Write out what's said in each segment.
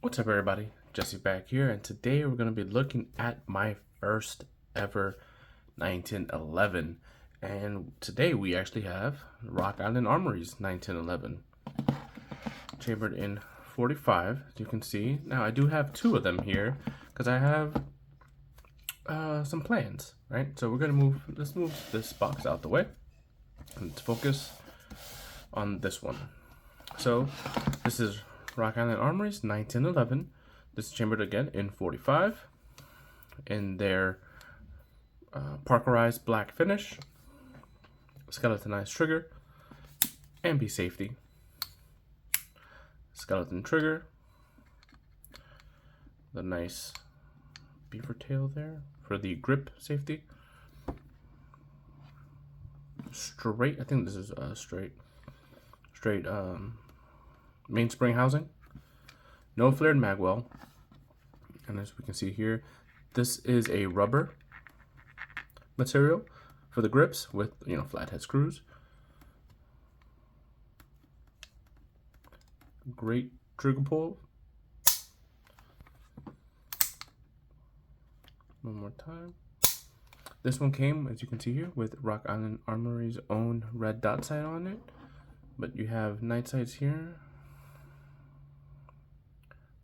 What's up, everybody? Jesse back here, and today we're going to be looking at my first ever 1911. And today we actually have Rock Island Armory's 1911, chambered in 45, as you can see. Now, I do have two of them here because I have some plans, right? So let's move this box out the way, and let's focus on this one. So, this is Rock Island Armory's 1911. This is chambered again in 45 in their parkerized black finish, skeletonized trigger, and safety. Skeleton trigger, the nice beaver tail there for the grip safety. Straight, I think this is straight mainspring housing. No flared magwell. And as we can see here, this is a rubber material for the grips with, flathead screws. Great trigger pull. One more time. This one came, as you can see here, with Rock Island Armory's own red dot sight on it. But you have night sights here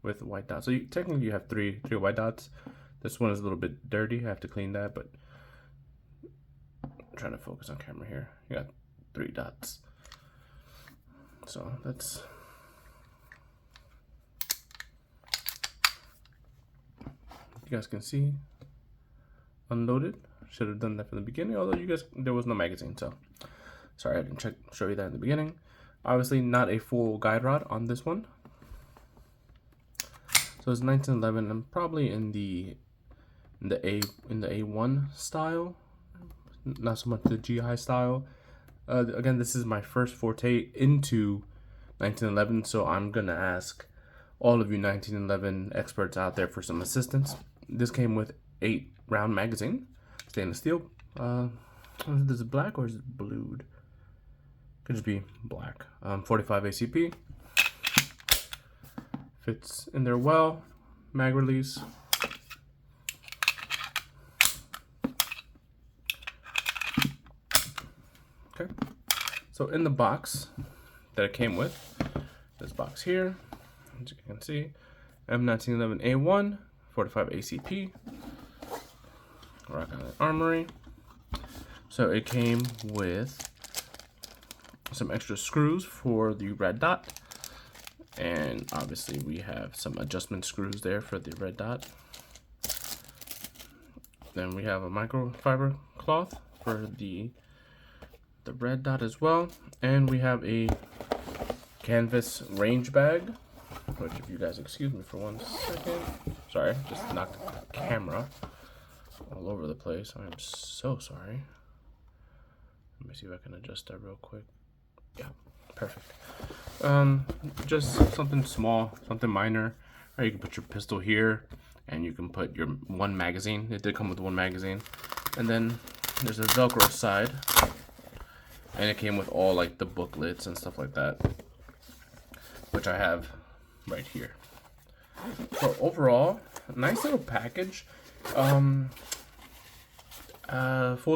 with white dots. So technically you have three white dots. This one is a little bit dirty. I have to clean that, but I'm trying to focus on camera here. You got 3 dots. So that's you guys can see unloaded. Should have done that from the beginning, although there was no magazine, so sorry I didn't show you that in the beginning. Obviously not a full guide rod on this one. So it's 1911. I'm probably in the A1 style, not so much the GI style. Again, this is my first forte into 1911, so I'm gonna ask all of you 1911 experts out there for some assistance. This came with 8-round magazine, stainless steel. Is it black or is it blued? Could just be black. 45 ACP. Fits in there well. Mag release. Okay. So in the box that it came with, this box here, as you can see, M1911A1, 45 ACP, Rock Island Armory. So it came with some extra screws for the red dot. And obviously we have some adjustment screws there for the red dot. Then we have a microfiber cloth for the red dot as well. And we have a canvas range bag, which, if you guys excuse me for 1 second. Sorry, just knocked the camera all over the place. I am so sorry. Let me see if I can adjust that real quick. Yeah, perfect. Just something small, something minor. Or you can put your pistol here, and you can put your 1 magazine. It did come with 1 magazine. And then there's a Velcro side, and it came with all like the booklets and stuff like that, which I have right here. So overall, nice little package. Full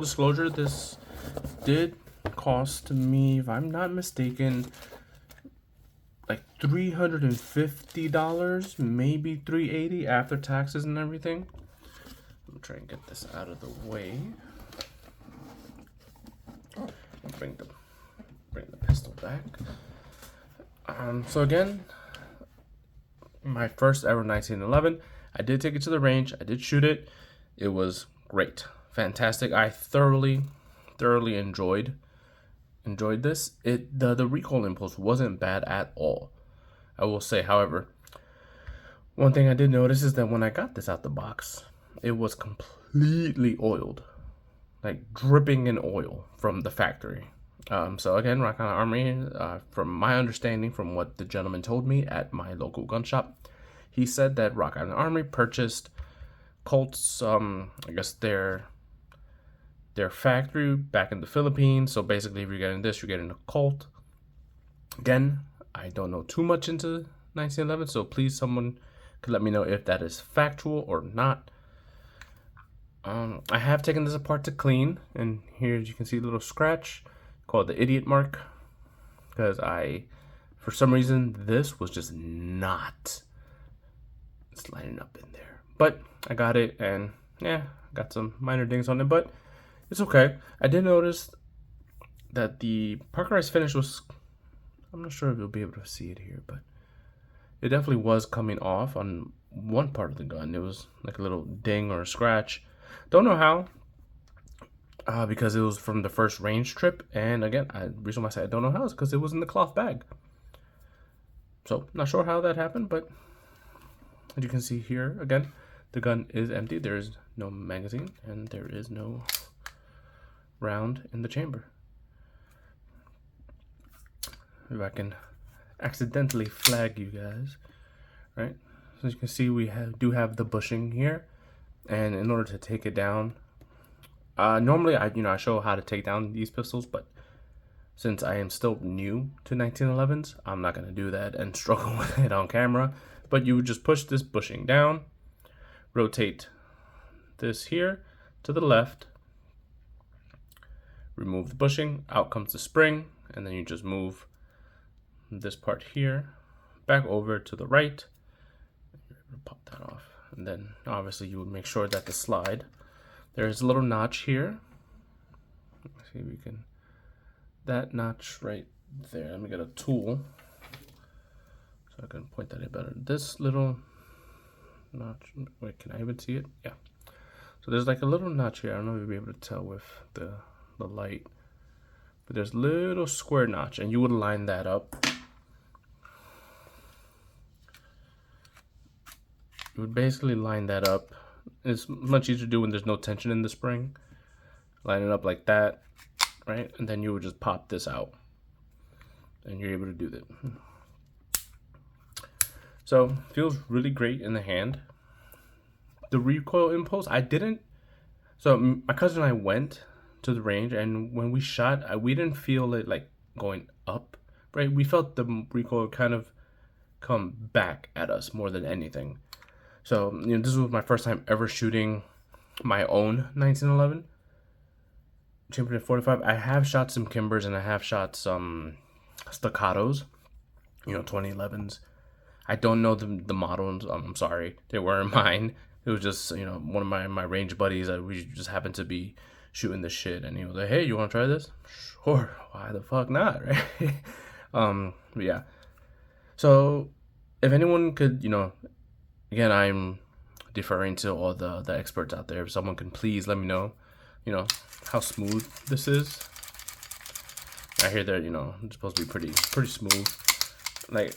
disclosure, this did cost me, if I'm not mistaken, like $350, maybe $380 after taxes and everything. Let me try and get this out of the way. Bring the pistol back. So again, my first ever 1911. I did take it to the range. I did shoot it. It was great, fantastic. I thoroughly enjoyed this. The recoil impulse wasn't bad at all. I will say, however, one thing I did notice is that when I got this out the box, it was completely oiled, like dripping in oil from the factory. So again, Rock Island Armory, from my understanding, from what the gentleman told me at my local gun shop, he said that Rock Island Armory purchased Colt's, I guess their factory back in the Philippines. So basically, if you're getting this, you're getting a Colt. Again, I don't know too much into 1911. So please, someone could let me know if that is factual or not. I have taken this apart to clean, and here you can see a little scratch called the idiot mark, because for some reason, this was just not lining up in there. But I got it, and yeah, got some minor dings on it, but it's okay. I did notice that the parkerized finish was, I'm not sure if you'll be able to see it here, but it definitely was coming off on one part of the gun. It was like a little ding or a scratch. Don't know how, because it was from the first range trip. And again, the reason why I say I don't know how is because it was in the cloth bag. So not sure how that happened, but as you can see here, again, the gun is empty. There is no magazine and there is no round in the chamber. If I can accidentally flag you guys, right? So as you can see, we do have the bushing here, and in order to take it down, normally I show how to take down these pistols, but since I am still new to 1911s, I'm not gonna do that and struggle with it on camera. But you would just push this bushing down, rotate this here to the left, remove the bushing, out comes the spring, and then you just move this part here back over to the right. Pop that off, and then obviously you would make sure that the slide, there's a little notch here. Let's see if we can, that notch right there. Let me get a tool so I can point that in better. This little notch, wait, can I even see it? Yeah. So there's like a little notch here. I don't know if you'll be able to tell with the light, but there's a little square notch, and you would line that up. You would basically line that up. It's much easier to do when there's no tension in the spring. Line it up like that, right? And then you would just pop this out, and you're able to do that. So feels really great in the hand. The recoil impulse, I didn't. So my cousin and I went to the range, and when we shot, we didn't feel it like going up, right? We felt the recoil kind of come back at us more than anything. So, this was my first time ever shooting my own 1911 Chamberlain 45. I have shot some Kimbers and I have shot some Staccatos, 2011s. I don't know the models. I'm sorry, they weren't mine. It was just, one of my range buddies. We just happened to be shooting the shit, and he was like, "Hey, you want to try this?" Sure. Why the fuck not, right? But yeah. So, if anyone could, again, I'm deferring to all the experts out there. If someone can please let me know, how smooth this is. I hear that, it's supposed to be pretty smooth. Like,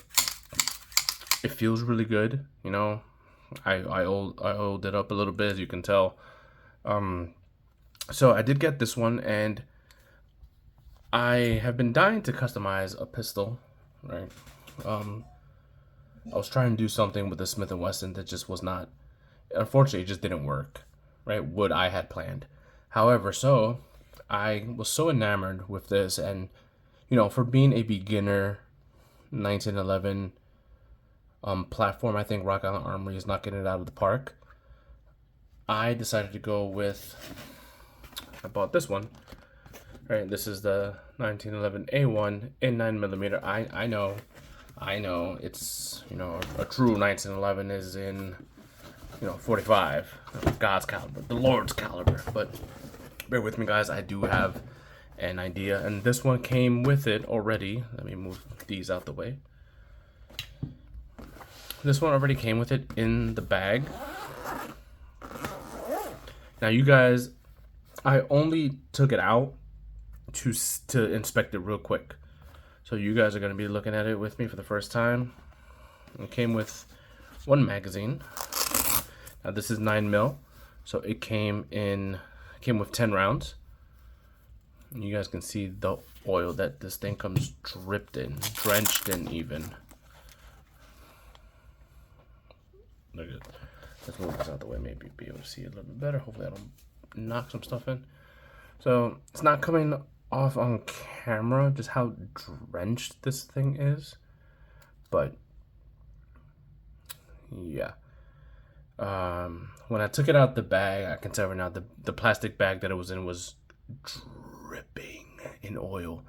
it feels really good, I oiled it up a little bit, as you can tell. So I did get this one, and I have been dying to customize a pistol, right? I was trying to do something with the Smith & Wesson that just was not, unfortunately, it just didn't work, right? What I had planned. However, so I was so enamored with this, and, for being a beginner 1911 platform, I think Rock Island Armory is not getting it out of the park. I decided to go with, I bought this one, right? This is the 1911 A1 in 9mm. I know it's, a true 1911 is in, 45, God's caliber, the Lord's caliber. But bear with me, guys, I do have an idea, and this one came with it already. Let me move these out the way. This one already came with it in the bag. Now, you guys, I only took it out to inspect it real quick. So you guys are going to be looking at it with me for the first time. It came with one magazine. Now this is 9mm, so it came with 10 rounds. And you guys can see the oil that this thing comes dripped in, drenched in even. Look at it. Let's move this out the way, maybe be able to see it a little bit better. Hopefully I don't knock some stuff in. So it's not coming off on camera just how drenched this thing is, but Yeah. When I took it out the bag, I can tell right now the plastic bag that it was in was dripping in oil.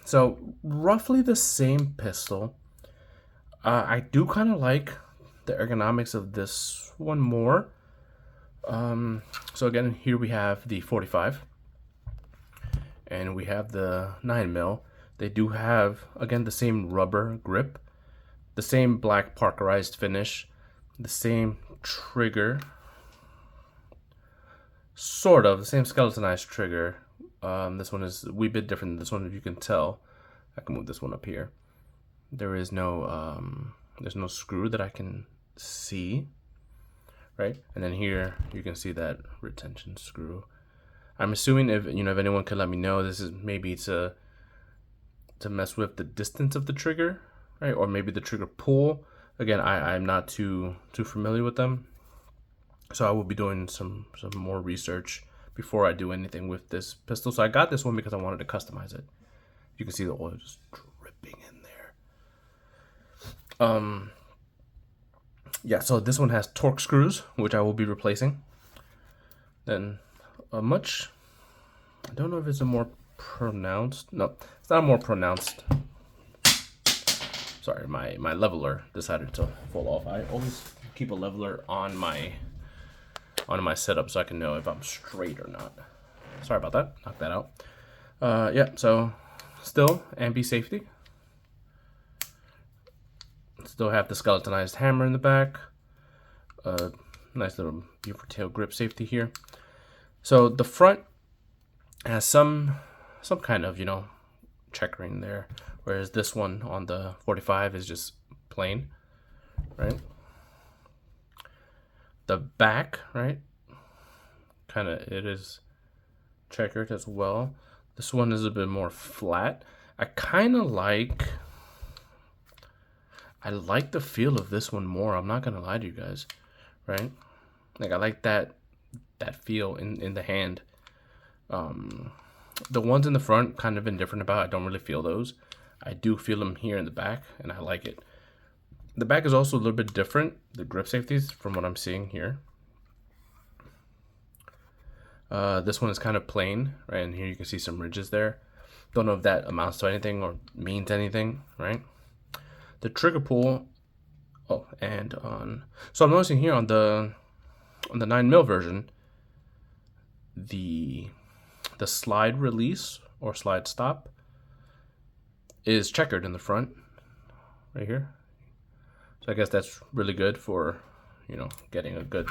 So roughly the same pistol. I do kind of like the ergonomics of this one more. So again, here we have the 45 and we have the 9mm. They do have, again, the same rubber grip, the same black parkerized finish, the same trigger, sort of the same skeletonized trigger. This one is a wee bit different than this one, if you can tell. I can move this one up here. There is no there's no screw that I can see, right? And then here you can see that retention screw. I'm assuming, if anyone could let me know, this is maybe to mess with the distance of the trigger, right? Or maybe the trigger pull. Again, I'm not too familiar with them, so I will be doing some more research before I do anything with this pistol. So I got this one because I wanted to customize it. You can see the oil just dripping in there. Yeah, so this one has torque screws, which I will be replacing. Then I don't know if it's a more pronounced, no, it's not a more pronounced. Sorry, my leveler decided to fall off. I always keep a leveler on my setup so I can know if I'm straight or not. Sorry about that. Knock that out. Yeah, so still ambi safety. Still have the skeletonized hammer in the back. Nice little beaver tail grip safety here. So the front has some kind of, checkering there, whereas this one on the 45 is just plain, right? The back, right, kind of, it is checkered as well. This one is a bit more flat. I like the feel of this one more. I'm not gonna lie to you guys, right? Like, I like that feel in the hand. The ones in the front, kind of indifferent about. I don't really feel those. I do feel them here in the back, and I like it. The back is also a little bit different, the grip safeties, from what I'm seeing here. This one is kind of plain, right? And here you can see some ridges there. Don't know if that amounts to anything or means anything, right? The trigger pull, so I'm noticing here on the 9mm version, the slide release or slide stop is checkered in the front, right here. So I guess that's really good for, getting a good.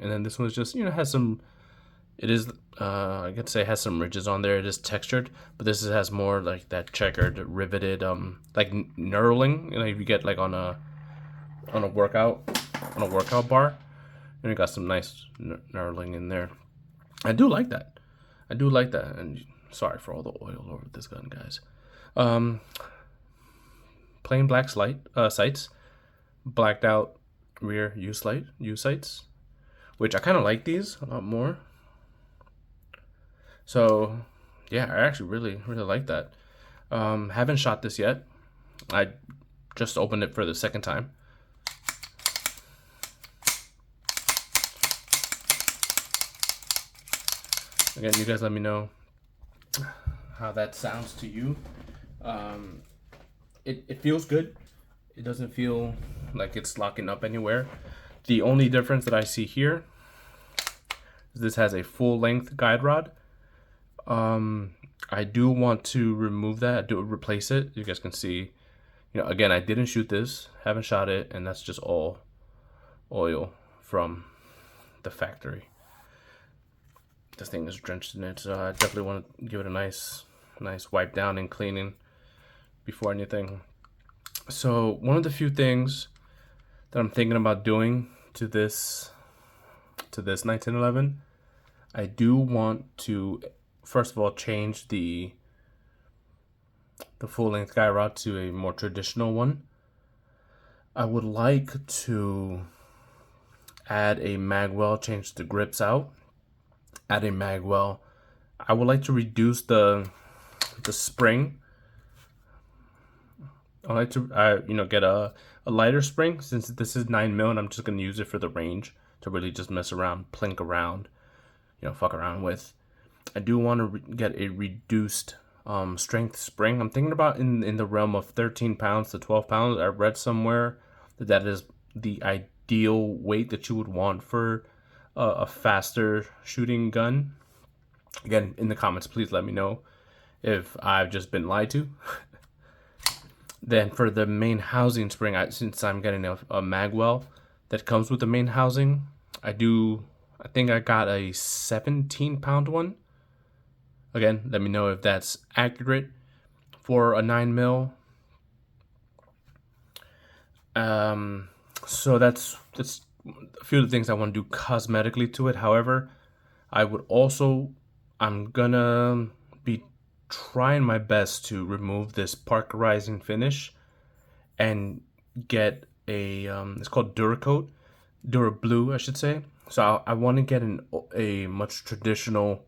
And then this one's just, has some, it is, I could say, has some ridges on there. It is textured, but this has more like that checkered, riveted, like knurling. If you get like on a workout bar, and you got some nice knurling in there. I do like that. And sorry for all the oil over this gun, guys. Plain black sights, blacked out rear U sights, which I kind of like these a lot more. So yeah, I actually really like that. Haven't shot this yet. I just opened it for the second time. Again, you guys let me know how that sounds to you. It feels good. It doesn't feel like it's locking up anywhere. The only difference that I see here is this has a full length guide rod. I do want to remove that, replace it. You guys can see, again, I didn't shoot this, haven't shot it, and that's just all oil from the factory. This thing is drenched in it, so I definitely want to give it a nice wipe down and cleaning before anything. So one of the few things that I'm thinking about doing to this 1911, I do want to, first of all, change the full length guide rod to a more traditional one. I would like to add a mag well, change the grips out, add a mag well. I would like to reduce the spring I like to get a lighter spring, since this is 9 mil and I'm just gonna use it for the range to really just mess around, plink around, fuck around with. I do want to get a reduced strength spring. I'm thinking about in the realm of 13 pounds to 12 pounds. I read somewhere that is the ideal weight that you would want for a faster shooting gun. Again, in the comments, please let me know if I've just been lied to. Then for the main housing spring, since I'm getting a magwell that comes with the main housing, I think I got a 17-pound one. Again, let me know if that's accurate for a 9 mil. So that's a few of the things I want to do cosmetically to it. However, I'm gonna be trying my best to remove this parkerizing finish and get a it's called Duracoat, Durablue, I should say. So I want to get a much traditional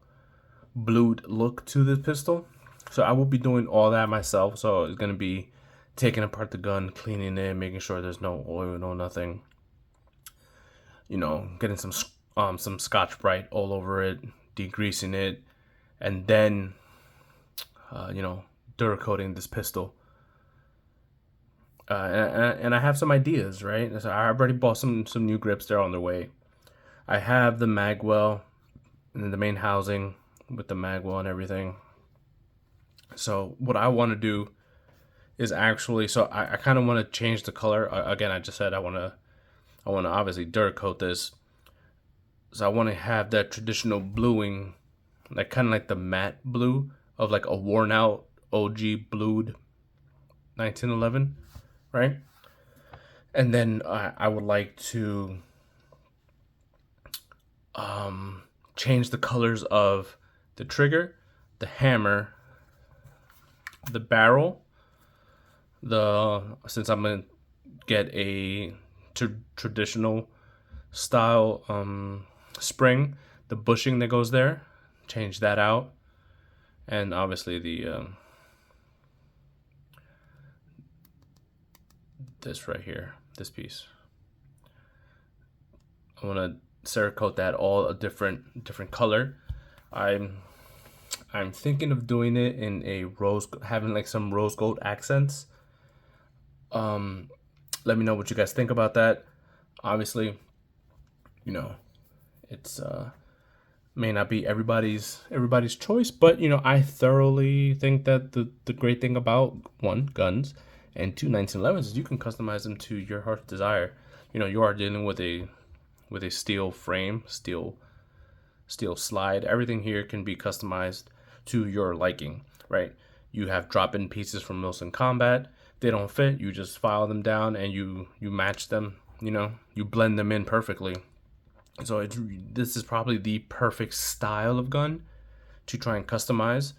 blued look to this pistol. So I will be doing all that myself. So it's gonna be taking apart the gun, cleaning it, making sure there's no oil, no nothing. Getting some Scotch-Brite all over it, degreasing it, and then Duracoating this pistol. And I have some ideas, right? So I already bought some new grips. They're on their way. I have the magwell and the main housing with the magwell and everything. So what I want to do is actually, I kind of want to change the color. Again, I just said I want to obviously Duracoat this. So I want to have that traditional bluing, like kind of like the matte blue of like a worn out OG blued 1911, right? And then I would like to change the colors of the trigger, the hammer, the barrel, since I'm gonna get a traditional style spring, the bushing that goes there, change that out, and obviously the this right here, this piece, I want to Cerakote that all a different color. I'm thinking of doing it in a rose, having like some rose gold accents. Let me know what you guys think about that. Obviously, it's may not be everybody's choice, but I thoroughly think that the great thing about one, guns, and two, 1911s is you can customize them to your heart's desire. You are dealing with a steel frame, steel slide. Everything here can be customized to your liking, right? You have drop-in pieces from Wilson Combat. They don't fit, you just file them down and you match them. You blend them in perfectly. So this is probably the perfect style of gun to try and customize.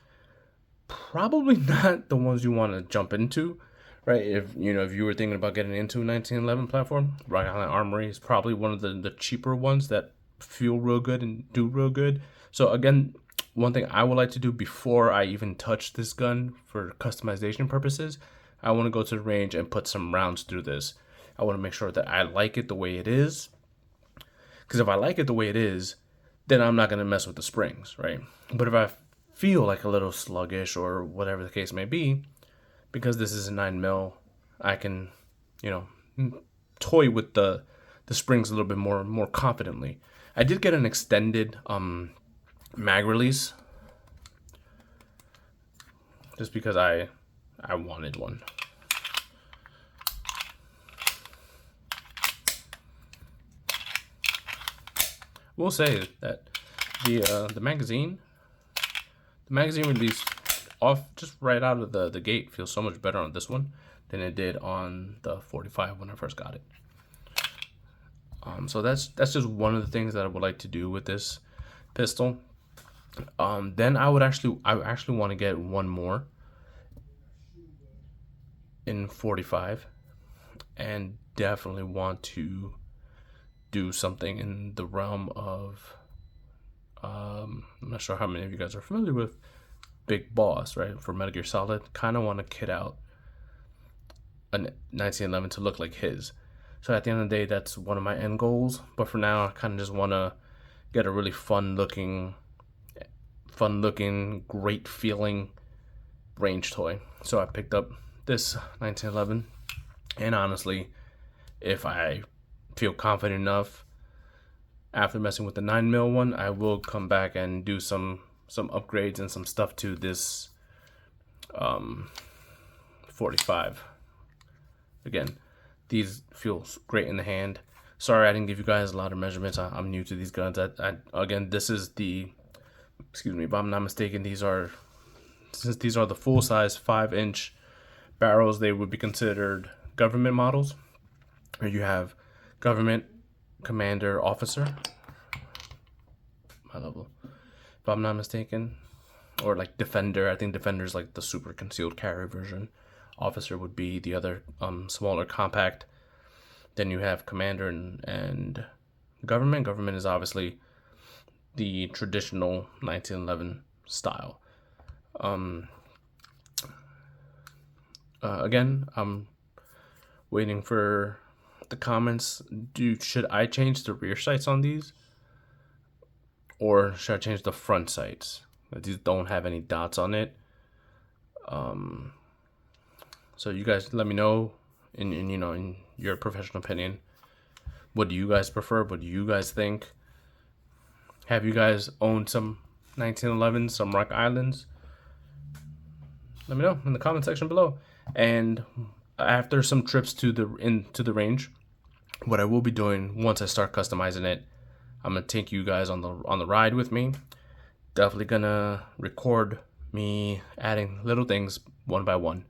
Probably not the ones you want to jump into, right? If you were thinking about getting into a 1911 platform, Rock Island Armory is probably one of the cheaper ones that feel real good and do real good. So again, one thing I would like to do before I even touch this gun for customization purposes, I want to go to the range and put some rounds through this. I want to make sure that I like it the way it is. Because if I like it the way it is, then I'm not going to mess with the springs, right? But if I feel like a little sluggish or whatever the case may be, because this is a 9 mil, I can, toy with the springs a little bit more confidently. I did get an extended mag release just because I wanted one. We'll say that the magazine release off just right out of the gate feels so much better on this one than it did on the 45 when I first got it. So that's just one of the things that I would like to do with this pistol. Then I actually want to get one more in 45, and definitely want to do something in the realm of I'm not sure how many of you guys are familiar with Big Boss, right? For Metal Gear Solid, kind of want to kit out a 1911 to look like his. So at the end of the day, that's one of my end goals. But for now, I kind of just want to get a really fun looking, great feeling range toy. So I picked up this 1911, and honestly, if I feel confident enough after messing with the 9mm one, I will come back and do some upgrades and some stuff to this 45. Again, these feel great in the hand. Sorry I didn't give you guys a lot of measurements. I'm new to these guns. Again, this is the, excuse me, if I'm not mistaken, since these are the full size 5-inch barrels, they would be considered government models. Or you have government, commander, officer, high level, if I'm not mistaken, or like defender. I think defender is like the super concealed carry version. Officer would be the other smaller compact. Then you have commander and government. Government is obviously the traditional 1911 style. Again, I'm waiting for the comments. Should I change the rear sights on these, or should I change the front sights? These don't have any dots on it. So you guys let me know in your professional opinion. What do you guys prefer? What do you guys think? Have you guys owned some 1911s, some Rock Islands? Let me know in the comment section below. And after some trips to the range, what I will be doing once I start customizing it, I'm gonna take you guys on the ride with me. Definitely gonna record me adding little things one by one,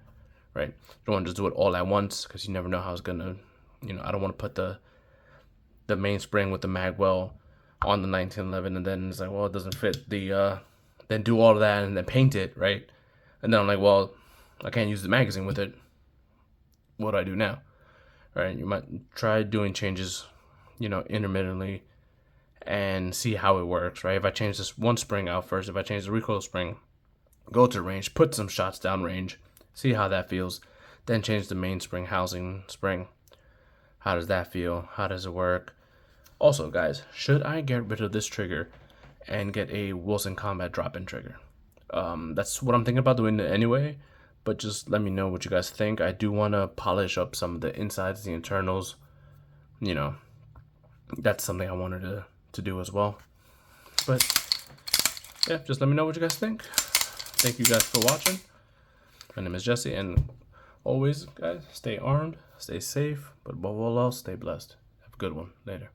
right? Don't want to just do it all at once, because you never know how it's gonna, I don't want to put the mainspring with the magwell on the 1911 and then it's like, well, it doesn't fit the then do all of that and then paint it, right? And then I'm like, well, I can't use the magazine with it. What do I do now? Right? You might try doing changes, intermittently, and see how it works, right? If I change this one spring out first, if I change the recoil spring, go to range, put some shots down range, see how that feels, then change the mainspring housing spring. How does that feel? How does it work? Also, guys, should I get rid of this trigger and get a Wilson Combat drop-in trigger? That's what I'm thinking about doing anyway, but just let me know what you guys think. I do want to polish up some of the insides, the internals. That's something I wanted to do as well. But yeah, just let me know what you guys think. Thank you guys for watching. My name is Jesse, and always, guys, stay armed, stay safe, but above all else, stay blessed. Have a good one. Later.